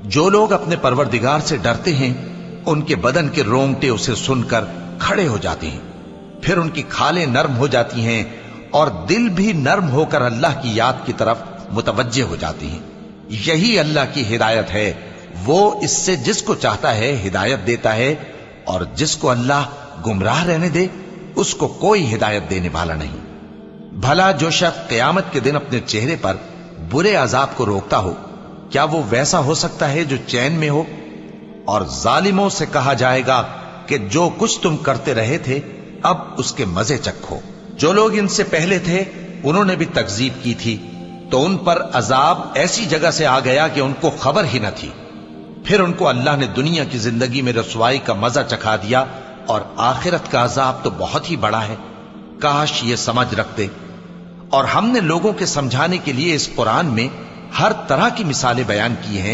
جو लोग अपने परवरदिगार से डरते हैं उनके बदन के रोंगटे उसे सुनकर खड़े हो जाते हैं, फिर उनकी खालें नर्म हो जाती हैं और दिल भी नर्म होकर अल्लाह की याद की तरफ मुतवज्जे हो जाती हैं। यही अल्लाह की हिदायत है, वो इससे जिसको चाहता है हिदायत देता है, और जिसको अल्लाह गुमराह रहने दे उसको कोई हिदायत देने वाला नहीं। भला जो शख्स क़यामत के दिन अपने चेहरे पर बुरे अजाब को रोकता हो, क्या वो वैसा हो सकता है जो चैन में हो? और जालिमों से कहा जाएगा कि जो कुछ तुम करते रहे थे अब उसके मजे चखो। जो लोग इनसे पहले थे उन्होंने भी तकजीब की थी, तो उन पर अजाब ऐसी जगह से आ गया कि उनको खबर ही न थी। फिर उनको अल्लाह ने दुनिया की जिंदगी में रसवाई का मजा चखा दिया, और आखिरत का अजाब तो बहुत ही बड़ा है। काश ये समझ रखते। और हमने लोगों के समझाने के लिए इस कुरान में हर तरह की मिसालें बयान की हैं